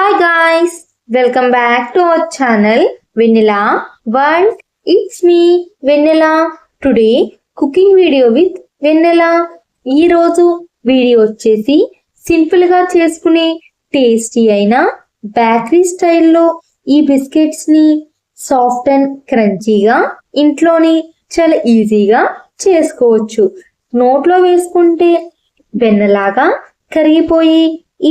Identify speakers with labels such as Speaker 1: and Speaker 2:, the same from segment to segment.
Speaker 1: Hi guys, welcome back to our channel Vanilla World. It's me Vanilla. Today cooking video with Vanilla. ఈ రోజు video వచ్చేసి simple గా చేసుకునే tasty అయిన bakery స్టైల్లో ఈ బిస్కెట్స్ ని సాఫ్ట్ అండ్ క్రంచీగా ఇంట్లోనే చాలా ఈజీగా చేసుకోవచ్చు. నోట్లో వేసుకుంటే వెన్నలాగా కరిగిపోయి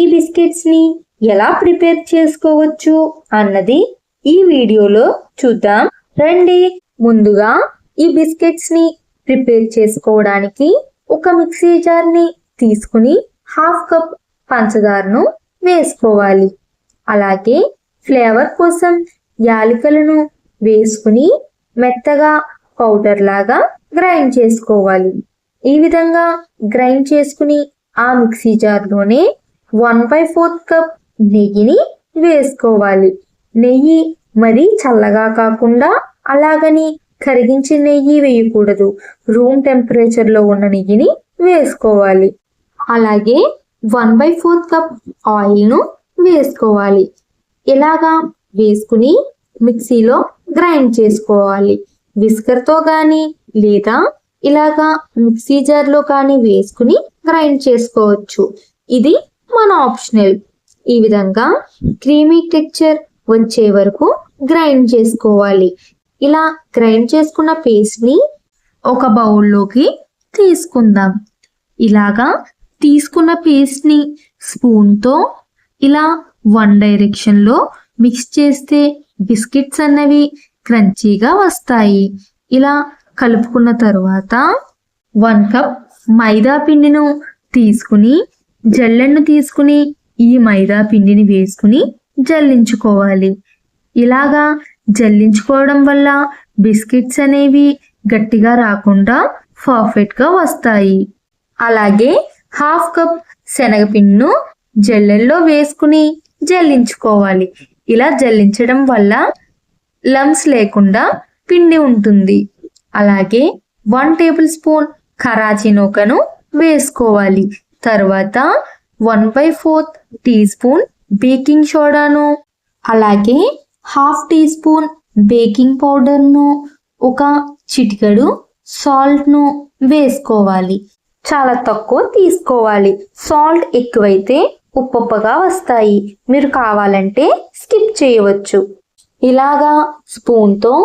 Speaker 1: ఈ బిస్కెట్స్ ని ఎలా ప్రిపేర్ చేసుకోవచ్చు అన్నది ఈ వీడియోలో చూద్దాం రండి. ముందుగా ఈ బిస్కెట్స్ ని ప్రిపేర్ చేసుకోవడానికి ఒక మిక్సీ జార్ ని తీసుకుని హాఫ్ కప్ పంచదారను వేసుకోవాలి. అలాగే ఫ్లేవర్ కోసం యాలకులను వేసుకుని మెత్తగా పౌడర్ లాగా గ్రైండ్ చేసుకోవాలి. ఈ విధంగా గ్రైండ్ చేసుకుని ఆ మిక్సీ జార్లోనే 1/4 కప్ నెయ్యిని వేసుకోవాలి. నెయ్యి మరీ చల్లగా కాకుండా అలాగని కరిగించిన నెయ్యి వేయకూడదు. రూమ్ టెంపరేచర్ లో ఉన్న నెయ్యిని వేసుకోవాలి. అలాగే 1/4 కప్ ఆయిల్ ను వేసుకోవాలి. ఇలాగా వేసుకుని మిక్సీలో గ్రైండ్ చేసుకోవాలి. విస్కర్ తో గాని లేదా ఇలాగా మిక్సీ జార్ లో కానీ వేసుకుని గ్రైండ్ చేసుకోవచ్చు. ఇది మన ఆప్షనల్. ఈ విధంగా క్రీమీ టెక్స్చర్ వచ్చే వరకు గ్రైండ్ చేసుకోవాలి. ఇలా గ్రైండ్ చేసుకున్న పేస్ట్ ని ఒక బౌల్లోకి తీసుకుందాం. ఇలాగా తీసుకున్న పేస్ట్ ని స్పూన్ తో ఇలా వన్ డైరెక్షన్ లో మిక్స్ చేస్తే బిస్కెట్స్ అన్నవి క్రంచీగా వస్తాయి. ఇలా కలుపుకున్న తరువాత 1 కప్ మైదా పిండిను తీసుకుని జల్లెడను తీసుకుని ఈ మైదా పిండిని వేసుకుని జల్లించుకోవాలి. ఇలాగా జల్లించుకోవడం వల్ల బిస్కెట్స్ అనేవి గట్టిగా రాకుండా పర్ఫెక్ట్ గా వస్తాయి. అలాగే హాఫ్ కప్ శనగపిండిను జల్లెడలో వేసుకుని జల్లించుకోవాలి. ఇలా జల్లించడం వల్ల లమ్స్ లేకుండా పిండి ఉంటుంది. అలాగే 1 టేబుల్ స్పూన్ కరాచీ నూకను వేసుకోవాలి. తర్వాత 1/4 టీ స్పూన్ బేకింగ్ సోడాను, అలాగే హాఫ్ టీ స్పూన్ బేకింగ్ పౌడర్ను, ఒక చిటికెడు సాల్ట్ ను వేసుకోవాలి. చాలా తక్కువ తీసుకోవాలి. సాల్ట్ ఎక్కువైతే ఉప్పగా వస్తాయి. మీరు కావాలంటే స్కిప్ చేయవచ్చు. ఇలాగా స్పూన్ తో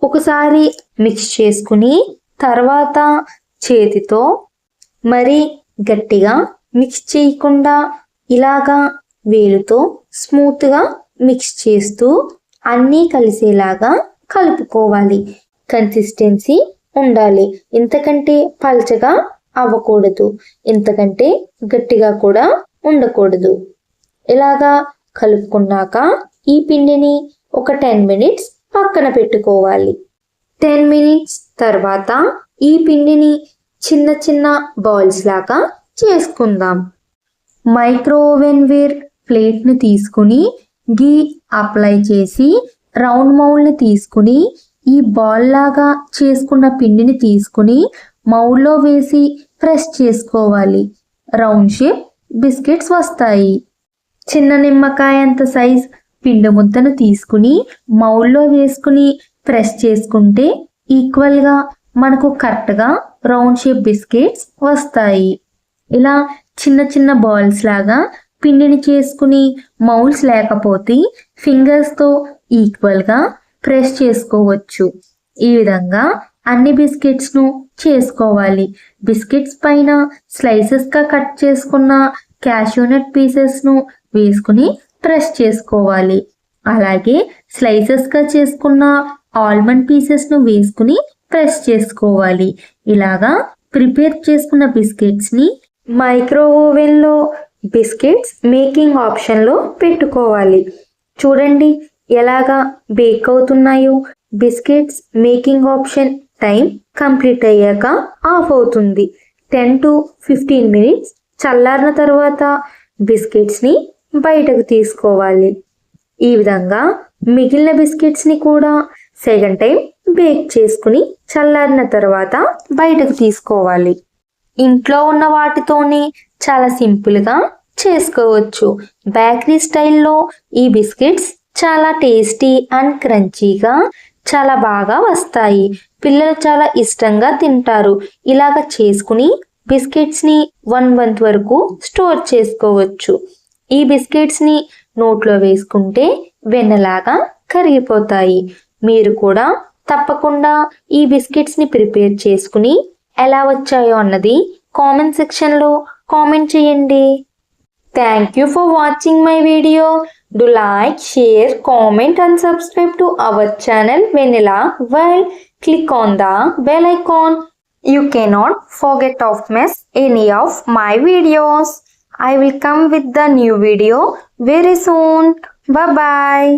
Speaker 1: ఒకసారి మిక్స్ చేసుకుని తర్వాత చేతితో మరి గట్టిగా మిక్స్ చేయకుండా ఇలాగా వేలుతో స్మూత్ గా మిక్స్ చేస్తూ అన్నీ కలిసేలాగా కలుపుకోవాలి. కన్సిస్టెన్సీ ఉండాలి. ఇంతకంటే పల్చగా అవ్వకూడదు, ఇంతకంటే గట్టిగా కూడా ఉండకూడదు. ఇలాగా కలుపుకున్నాక ఈ పిండిని ఒక 10 మినిట్స్ పక్కన పెట్టుకోవాలి. 10 మినిట్స్ తర్వాత ఈ పిండిని చిన్న చిన్న బాల్స్ లాగా చేసుకుందాం. మైక్రో ఓవెన్ వేర్ ప్లేట్ ను తీసుకుని గీ అప్లై చేసి రౌండ్ మౌల్డ్ ని తీసుకుని ఈ బాల్ లాగా చేసుకున్న పిండిని తీసుకుని మౌల్లో వేసి ప్రెస్ చేసుకోవాలి. రౌండ్ షేప్ బిస్కెట్స్ వస్తాయి. చిన్న నిమ్మకాయ అంత సైజ్ పిండి ముద్దను తీసుకుని మౌల్లో వేసుకుని ప్రెస్ చేసుకుంటే ఈక్వల్ గా మనకు కరెక్ట్ గా రౌండ్ షేప్ బిస్కెట్స్ వస్తాయి. ఇలా చిన్న చిన్న బాల్స్ లాగా పిండిని చేసుకుని మౌల్స్ లేకపోతే ఫింగర్స్ తో ఈక్వల్ గా ప్రెస్ చేసుకోవచ్చు. ఈ విధంగా అన్ని బిస్కెట్స్ ను చేసుకోవాలి. బిస్కెట్స్ పైన స్లైసెస్ గా కట్ చేసుకున్న క్యాష్యూనట్ పీసెస్ ను వేసుకుని ప్రెస్ చేసుకోవాలి. అలాగే స్లైసెస్ గా చేసుకున్న ఆల్మండ్ పీసెస్ ను వేసుకుని ప్రెస్ చేసుకోవాలి. ఇలాగా ప్రిపేర్ చేసుకున్న బిస్కెట్స్ ని మైక్రో ఓవెన్ లో బిస్కెట్స్ మేకింగ్ ఆప్షన్ లో పెట్టుకోవాలి. చూడండి ఎలాగా బేక్ అవుతున్నాయో. Biscuits making option time complete అయ్యాక ఆఫ్ అవుతుంది. 10 to 15 మినిట్స్ చల్లారిన తర్వాత బిస్కెట్స్ ని బయటకు తీసుకోవాలి. ఈ విధంగా మిగిలిన బిస్కెట్స్ ని కూడా సెకండ్ టైం బేక్ చేసుకుని చల్లారిన తర్వాత బయటకు తీసుకోవాలి. ఇంట్లో ఉన్న వాటితోనే చాలా సింపుల్ గా చేసుకోవచ్చు. బేకరీ స్టైల్లో ఈ బిస్కెట్స్ చాలా టేస్టీ అండ్ క్రంచీగా చాలా బాగా వస్తాయి. పిల్లలు చాలా ఇష్టంగా తింటారు. ఇలాగ చేసుకుని బిస్కెట్స్ని 1 మంత్ వరకు స్టోర్ చేసుకోవచ్చు. ఈ బిస్కెట్స్ని నోట్లో వేసుకుంటే వెన్నలాగా కరిగిపోతాయి. మీరు కూడా తప్పకుండా ఈ బిస్కెట్స్ని ప్రిపేర్ చేసుకుని ఎలా వచ్చాయో అన్నది కామెంట్ సెక్షన్లో కామెంట్ చేయండి. Thank you for watching my video. Do like, share, comment and subscribe to our channel Vanilla World. Click on the bell icon. You cannot forget of miss any of my videos. I will come with the new video very soon. Bye bye.